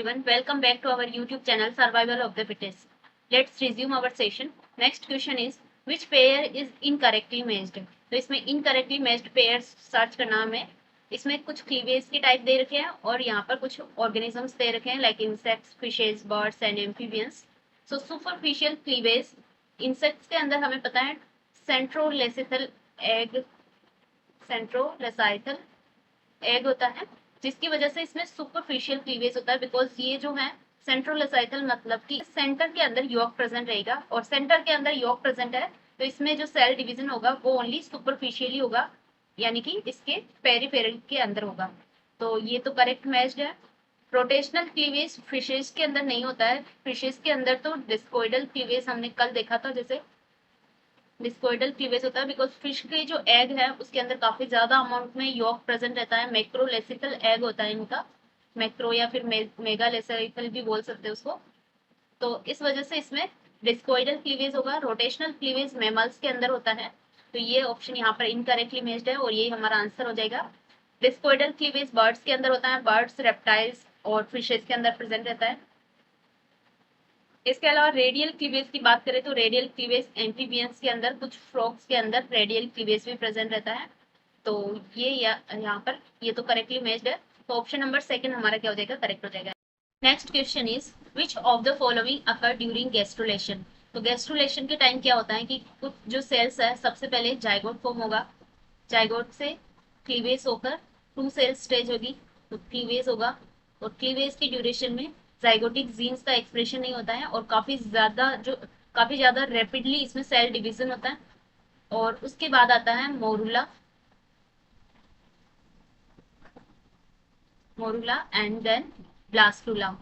everyone, welcome back to our YouTube channel Survival of the Fittest. Let's resume our session. Next question is which pair is incorrectly matched? तो इसमें incorrectly matched pairs search करना हमें. इसमें कुछ cleavage के type दे रखे हैं और यहाँ पर कुछ ऑर्गेनिजम्स दे रखे हैं like insects, fishes, birds and amphibians. So superficial cleavage insects के अंदर हमें पता है सेंट्रोलेसिथल एग होता है, जिसकी वजह से इसमें सुपरफिशियल क्लीवेज होता है. बिकॉज ये जो है सेंट्रोलेसाइटल मतलब कि सेंटर के अंदर यॉक प्रेजेंट रहेगा और सेंटर के अंदर यॉक प्रेजेंट है तो इसमें जो सेल डिवीजन होगा वो ओनली सुपरफिशियली होगा, यानी कि इसके पेरिफेरल के अंदर होगा. तो ये तो करेक्ट मैच्ड है. रोटेशनल क्लीवेज फिशेज के अंदर नहीं होता है. फिशेज के अंदर तो डिस्कोइडल क्लीवेज हमने कल देखा था, जैसे डिस्कोइडल क्लीवेज होता है बिकॉज फिश के जो एग है उसके अंदर काफी ज्यादा अमाउंट में यॉक प्रेजेंट रहता है. मैक्रोलेसिकल एग होता है इनका, मैक्रो या फिर मेगालेसिकल भी बोल सकते हैं उसको. तो इस वजह से इसमें डिस्कोइडल क्लीवेज होगा. रोटेशनल क्लीवेज मैमल्स के अंदर होता है. तो ये ऑप्शन यहाँ पर इनकरेक्टली मैच्ड है और ये हमारा आंसर हो जाएगा. डिस्कोइडल क्लीवेज बर्ड्स के अंदर होता है. बर्ड्स, रेप्टाइल्स और फिशेज के अंदर प्रेजेंट रहता है. इसके अलावा रेडियल क्लीवेज की बात करें तो रेडियल क्लीवेज एम्फीबियंस के अंदर, कुछ फ्रॉग्स के अंदर रेडियल क्लीवेज भी प्रेजेंट रहता है. तो ये यहाँ पर ये तो करेक्टली मैच्ड है. तो ऑप्शन नंबर सेकंड हमारा क्या हो जाएगा, करेक्ट हो जाएगा. Next question is which of the following occur during gastrulation. तो गैस्ट्रुलेशन के टाइम क्या होता है कि कुछ जो सेल्स है सबसे पहले जाइगोट फॉर्म होगा, जाइगोट से क्लीवेज होकर 2 सेल स्टेज होगी तो क्लीवेज होगा और क्लीवेज की ड्यूरेशन में जाइगोटिक जीन्स का एक्सप्रेशन नहीं होता है और काफी ज्यादा रैपिडली इसमें सेल डिवीजन होता है. और उसके बाद आता है मोरूला एंड देन ब्लास्टुला.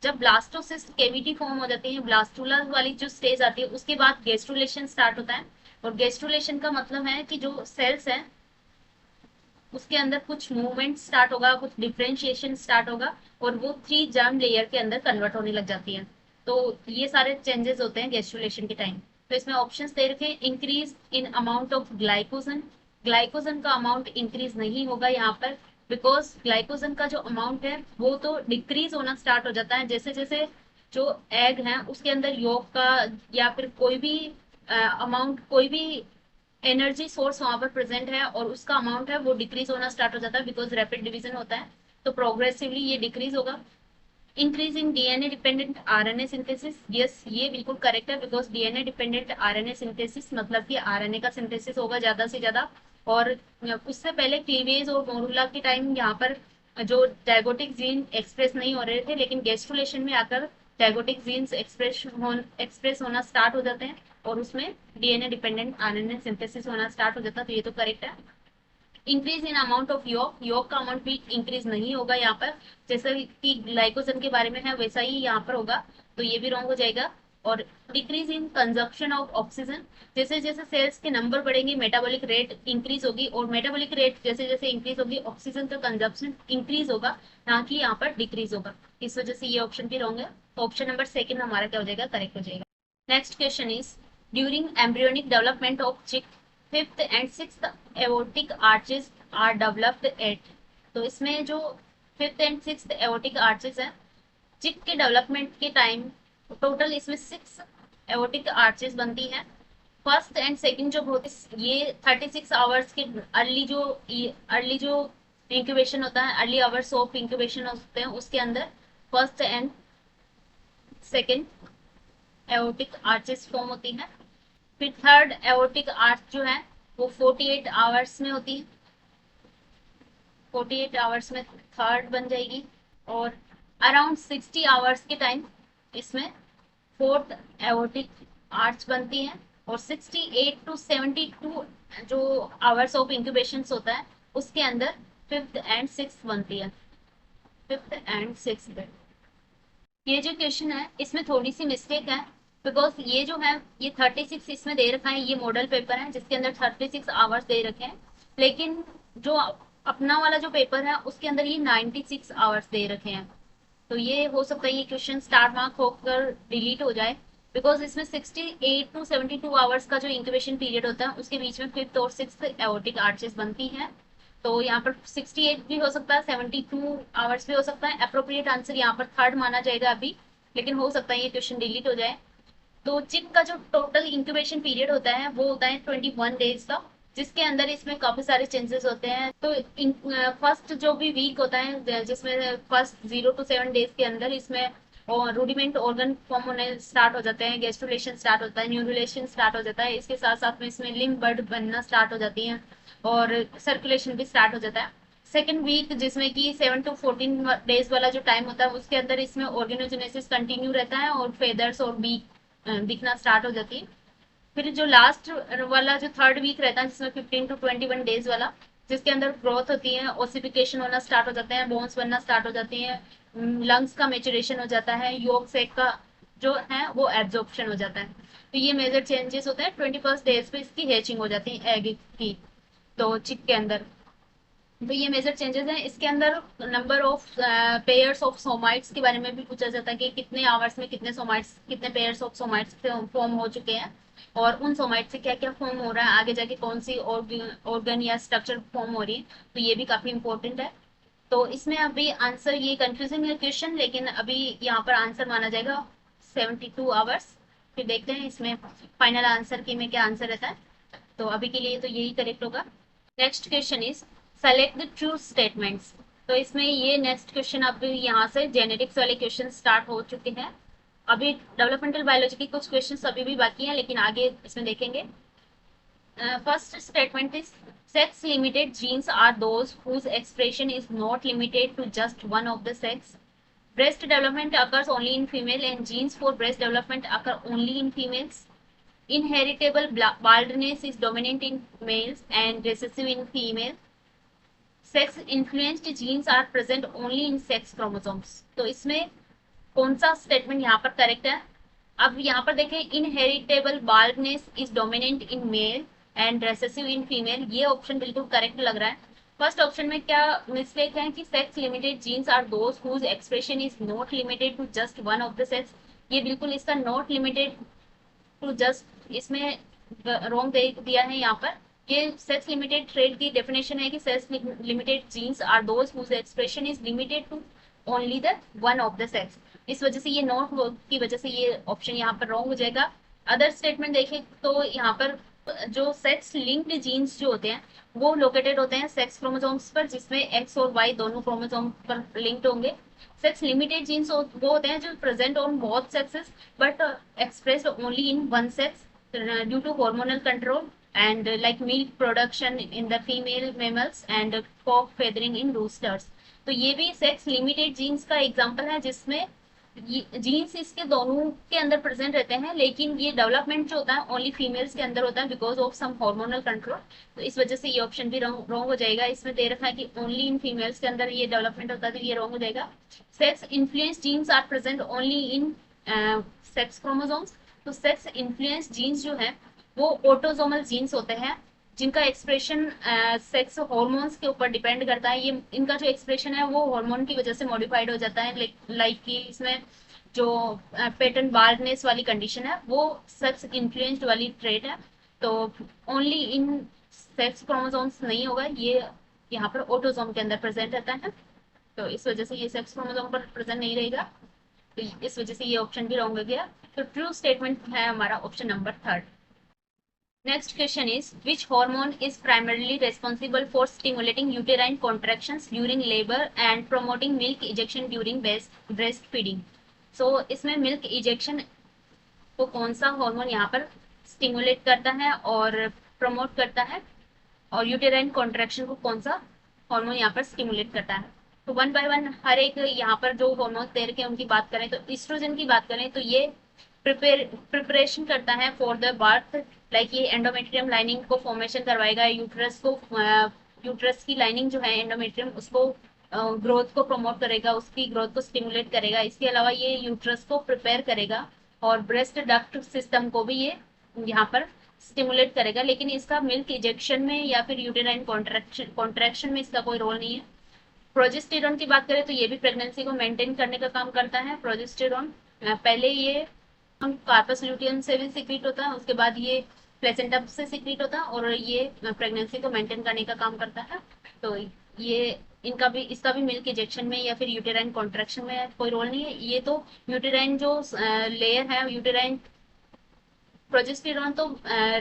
जब ब्लास्टोसिस्ट केविटी फॉर्म हो जाती है, ब्लास्टुला वाली जो स्टेज आती है उसके बाद गैस्ट्रुलेशन स्टार्ट होता है. और गैस्ट्रुलेशन का मतलब है कि जो सेल्स है उसके अंदर कुछ मूवमेंट स्टार्ट होगा, कुछ डिफरेंशिएशन स्टार्ट होगा और वो 3 जर्म लेयर के अंदर कन्वर्ट होने लग जाती है. तो ये सारे चेंजेस होते हैं गैस्ट्रुलेशन के टाइम. तो इसमें ऑप्शंस दे रखे हैं. Increase in amount of glycogen. Glycogen का अमाउंट इंक्रीज नहीं होगा यहाँ पर बिकॉज ग्लाइकोजन का जो अमाउंट है वो तो डिक्रीज होना स्टार्ट हो जाता है जैसे जैसे जो एग है उसके अंदर योग का या फिर कोई भी अमाउंट, कोई भी एनर्जी सोर्स वहां पर प्रेजेंट है और उसका अमाउंट है वो डिक्रीज होना स्टार्ट हो जाता है बिकॉज रैपिड डिवीजन होता है. तो प्रोग्रेसिवली ये डिक्रीज होगा. Increase in DNA dependent RNA synthesis. Yes, ये बिल्कुल करेक्ट है because DNA dependent RNA synthesis मतलब कि आरएनए का सिंथेसिस होगा ज्यादा से ज्यादा. और उससे पहले क्लीवेज और मोरूला के टाइम यहाँ पर जो डायगोटिक जीन एक्सप्रेस नहीं हो रहे थे, लेकिन गैस्ट्रुलेशन में आकर डायगोटिक जीन्स एक्सप्रेस होना स्टार्ट हो जाते हैं और उसमें डीएनए डिपेंडेंट आरएनए सिंथेसिस होना स्टार्ट हो जाता है. तो ये तो करेक्ट है. इंक्रीज इन अमाउंट ऑफ योग का अमाउंट भी इंक्रीज नहीं होगा यहाँ पर, जैसे कि ग्लाइकोजन के बारे में है वैसा ही यहाँ पर होगा. तो ये भी रॉन्ग हो जाएगा. और decrease in consumption of oxygen. जैसे जैसे सेल्स के नंबर बढ़ेंगे मेटाबॉलिक रेट इंक्रीज होगी और मेटाबॉलिक रेट जैसे जैसे इंक्रीज होगी ऑक्सीजन का कंजप्शन इंक्रीज होगा, ना कि यहाँ पर डिक्रीज होगा. इस वजह से ये ऑप्शन भी रॉन्ग है. ऑप्शन नंबर सेकंड हमारा क्या हो जाएगा, करेक्ट हो जाएगा. Next question is during embryonic development of चिक 5th and 6th aortic arches are developed at. तो इसमें जो 5th and 6th aortic arches है चिक के डेवलपमेंट के टाइम टोटल इसमें 6 aortic arches बनती है. फर्स्ट एंड सेकंड जो होती ये 36 आवर्स के अर्ली जो इंक्यूबेशन होता है, अर्ली आवर्स ऑफ इंक्यूबेशन होते हैं उसके अंदर first and second aortic arches form होती है. फिर थर्ड एओर्टिक आर्च जो है वो 48 आवर्स में होती है. 48 आवर्स में थर्ड बन जाएगी और अराउंड 60 आवर्स के टाइम इसमें फोर्थ एओर्टिक आर्च बनती है. और 68 to 72 जो आवर्स ऑफ इंक्यूबेशन होता है उसके अंदर 5th and 6th बनती है. 5th and 6th. ये जो क्वेश्चन है इसमें थोड़ी सी मिस्टेक है बिकॉज ये जो है ये 36 इसमें दे रखा है. ये मॉडल पेपर है जिसके अंदर 36 आवर्स दे रखे हैं, लेकिन जो अपना वाला जो पेपर है उसके अंदर ये 96 आवर्स दे रखे हैं. तो ये हो सकता है ये क्वेश्चन स्टार मार्क होकर डिलीट हो जाए बिकॉज इसमें 68 to 72 आवर्स का जो इंक्यूबेशन पीरियड होता है उसके बीच में 5th और 6th एओर्टिक आर्चेस बनती हैं. तो यहाँ पर 68 भी हो सकता है, 72 आवर्स भी हो सकता है। अप्रोप्रिएट आंसर यहाँ पर थर्ड माना जाएगा अभी, लेकिन हो सकता है ये क्वेश्चन डिलीट हो जाए। तो चिक का जो टोटल इंक्यूबेशन पीरियड होता है वो होता है 21 डेज का, जिसके अंदर इसमें काफी सारे चेंजेस होते हैं। तो फर्स्ट जो भी वीक होता है, जिसमें फर्स्ट 0 to 7 डेज के अंदर इसमें और रूडिमेंट ऑर्गन फॉर्म होने स्टार्ट हो जाते हैं, गेस्ट्रुलेशन स्टार्ट होता है, न्यूरुलेशन स्टार्ट हो जाता है, इसके साथ साथ में इसमें लिम्फ बड बनना स्टार्ट हो जाती है और सर्कुलेशन भी स्टार्ट हो जाता है। सेकेंड वीक जिसमें कि 7 to 14 डेज वाला जो टाइम होता है उसके अंदर इसमें ऑर्गेनोजेनेसिस कंटिन्यू रहता है और फेदर्स और बीक दिखना स्टार्ट हो जाती है। फिर जो लास्ट वाला जो थर्ड वीक रहता है जिसमें 15 to 21 डेज वाला, जिसके अंदर ग्रोथ होती है, ओसिफिकेशन होना स्टार्ट हो जाते हैं, बोन्स बनना स्टार्ट हो जाती हैं, लंग्स का मेचुरेशन हो जाता है, योग सेक का जो है वो एब्जॉर्प्शन हो जाता है। तो ये मेजर चेंजेस होते हैं। 21 डेज पे इसकी हैचिंग हो जाती है एग की, तो चिक के अंदर। तो ये मेजर चेंजेस हैं। इसके अंदर number of pairs of somites के बारे में भी पूछा जाता है कि कितने आवर्स में कितने सोमाइट्स, कितने पेयर्स ऑफ सोमाइट्स फॉर्म हो चुके हैं और उन सोमाइट से क्या क्या फॉर्म हो रहा है, आगे जाके कौन सी ऑर्गन या स्ट्रक्चर फॉर्म हो रही है। तो ये भी काफी इंपॉर्टेंट है। तो इसमें अभी आंसर, ये कंफ्यूजिंग है क्वेश्चन, लेकिन अभी यहाँ पर आंसर माना जाएगा 72 आवर्स। फिर देखते हैं इसमें फाइनल आंसर की में क्या आंसर रहता है। तो अभी के लिए तो यही करेक्ट होगा। Next question is select the true statements. तो इसमें ये नेक्स्ट क्वेश्चन अब यहाँ से जेनेटिक्स वाले क्वेश्चन स्टार्ट हो चुके हैं। अभी डेवलपमेंटल बायोलॉजी के कुछ क्वेश्चंस अभी भी बाकी हैं, लेकिन आगे इसमें देखेंगे। First statement is sex limited genes are those whose expression is not limited to just one of the sex. Breast development occurs only in female and genes for breast development occur only in females. Inheritable baldness is dominant in males and recessive in females. Sex influenced genes are present only in sex chromosomes. तो इसमें कौन सा statement यहाँ पर correct है? अब यहाँ पर देखें, inheritable baldness is dominant in male and recessive in female, ये ऑप्शन बिल्कुल करेक्ट लग रहा है। फर्स्ट ऑप्शन में क्या मिस्टेक है कि sex limited genes are those whose expression is not limited to just one of the sex, ये बिल्कुल इसका नॉट लिमिटेड टू जस्ट इसमें रॉन्ग दे दिया है यहाँ पर। ये सेक्स लिमिटेड ट्रेड की डेफिनेशन है कि sex limited genes are those whose expression is limited to only the one of the sex. इस वजह से ये नॉट की वजह से ये ऑप्शन यहाँ पर रॉन्ग हो जाएगा। अदर स्टेटमेंट देखें तो यहाँ पर जो सेक्स लिंक्ड जीन्स जो होते हैं वो लोकेटेड होते हैं सेक्स क्रोमोसोम्स पर, जिसमें एक्स और वाई दोनों क्रोमोसोम पर लिंक्ड होंगे। सेक्स लिमिटेड जीन्स वो होते हैं जो present on both sexes but expressed only in one sex due to hormonal control and like milk production in the female mammals and cock feathering in roosters. तो ये भी sex limited jeans का example है, जिसमें jeans इसके दोनों के अंदर प्रेजेंट रहते हैं, लेकिन ये डेवलपमेंट जो होता है ओनली फीमेल्स के अंदर होता है because of some hormonal control. तो इस वजह से ये ऑप्शन भी रॉन्ग हो जाएगा। इसमें दे रखा है कि ओनली इन फीमेल्स के अंदर ये डेवलपमेंट होता है, तो ये रॉन्ग हो जाएगा। Sex influence genes are present only in sex chromosomes. तो सेक्स इन्फ्लुएंस जीन्स जो है वो ऑटोजोमल जीन्स होते हैं, जिनका एक्सप्रेशन सेक्स हार्मोन्स के ऊपर डिपेंड करता है। ये इनका जो एक्सप्रेशन है वो हार्मोन की वजह से मॉडिफाइड हो जाता है। लाइक कि इसमें जो पेटर्न बार्डनेस वाली कंडीशन है वो सेक्स इन्फ्लुएंस्ड वाली ट्रेट है। तो ओनली इन सेक्स क्रोमोसोम्स नहीं होगा, ये यहाँ पर ऑटोजोम के अंदर प्रेजेंट रहता है। तो इस वजह से ये सेक्स क्रोमोसोम पर प्रेजेंट नहीं रहेगा, तो इस वजह से ये ऑप्शन भी रॉन्ग हो गया। तो ट्रू स्टेटमेंट है हमारा option number third. Next question is, which hormone is primarily responsible for stimulating uterine contractions during labor and promoting milk ejection during breastfeeding? So इसमें milk ejection को कौन सा हार्मोन यहाँ पर स्टिमुलेट करता है और प्रमोट करता है, और यूटेराइन कॉन्ट्रैक्शन को कौन सा हार्मोन यहाँ पर स्टिमुलेट करता है? तो वन बाय वन हर एक यहाँ पर जो हार्मोन तैर के उनकी बात करें तो ईस्ट्रोजन की बात करें तो ये प्रिपरेशन करता है फॉर द बर्थ। लाइक ये एंडोमेट्रियम लाइनिंग को फॉर्मेशन करवाएगा, यूट्रस को यूट्रस की लाइनिंग जो है एंडोमेट्रियम उसको ग्रोथ को प्रमोट करेगा, उसकी ग्रोथ को स्टिमुलेट करेगा। इसके अलावा ये यूट्रस को प्रिपेयर करेगा और ब्रेस्ट डक्ट सिस्टम को भी ये यहाँ पर स्टिमुलेट करेगा। लेकिन इसका मिल्क इजेक्शन में या फिर यूटेराइन कॉन्ट्रैक्शन में इसका कोई रोल नहीं है। प्रोजेस्टेरॉन की बात करें तो ये भी प्रेगनेंसी को मेंटेन करने का काम करता है। प्रोजेस्टेरॉन पहले ये कार्पस ल्यूटियम से भी सिक्रीट होता है, उसके बाद ये प्लेसेंटा से सिक्रीट होता है और ये प्रेगनेंसी को मेंटेन करने का काम करता है। तो ये इनका भी, इसका भी मिल्क इजेक्शन में या फिर यूटेराइन कॉन्ट्रैक्शन में कोई रोल नहीं है। ये तो यूटेराइन जो लेयर है, यूटेराइन प्रोजेस्टेरॉन तो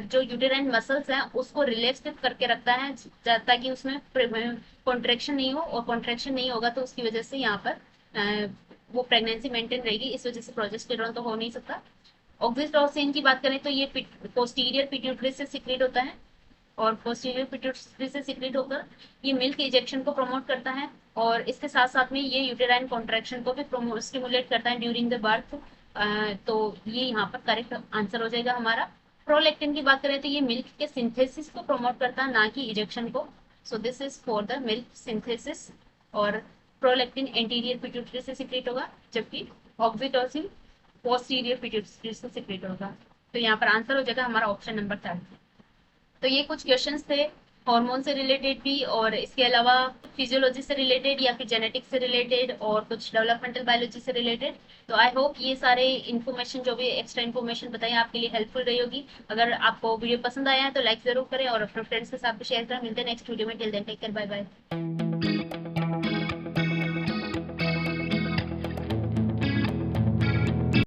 जो यूटेराइन मसल्स हैं उसको रिलैक्स करके रखता है ताकि उसमें कॉन्ट्रैक्शन नहीं हो, और कॉन्ट्रैक्शन नहीं होगा तो उसकी वजह से यहाँ पर वो प्रेगनेंसी मेंटेन रहेगी, इस वजह से प्रोजेस्टेरॉन तो हो नहीं सकता। ऑक्सीटोसिन की बात करें तो ये पोस्टीरियर पिट्यूटरी से सिक्रेट होता है, और पोस्टीरियर पिट्यूटरी से सिक्रेट होकर ये मिल्क इजेक्शन को प्रमोट करता है, और इसके साथ साथ में ये यूटेराइन कॉन्ट्रैक्शन को भी स्टिमुलेट करता है ड्यूरिंग द बर्थ। तो ये यहाँ पर करेक्ट आंसर हो जाएगा हमारा। प्रोलैक्टिन की बात करें तो ये मिल्क के सिंथेसिस को प्रमोट करता है, ना कि इजेक्शन को। So this is for the milk synthesis. और प्रोलैक्टिन एंटीरियर पिट्यूटरी से सिक्रेट होगा, जबकि ऑक्सीटोसिन पोस्टीरियर पिट्यूटरी से सिक्रेट होगा। तो यहाँ पर आंसर हो जाएगा हमारा ऑप्शन नंबर 3। तो ये कुछ क्वेश्चंस थे हार्मोन से रिलेटेड भी, और इसके अलावा फिजियोलॉजी से रिलेटेड या फिर जेनेटिक्स से रिलेटेड, और कुछ डेवलपमेंटल बायोलॉजी से रिलेटेड। तो आई होप ये सारे इन्फॉर्मेशन, जो भी एक्स्ट्रा इन्फॉर्मेशन बताई, आपके लिए हेल्पफुल रही होगी। अगर आपको वीडियो पसंद आया है तो लाइक जरूर करें और अपने फ्रेंड्स के साथ भी शेयर करें। मिलते हैं नेक्स्ट वीडियो में। Till then take care, bye bye.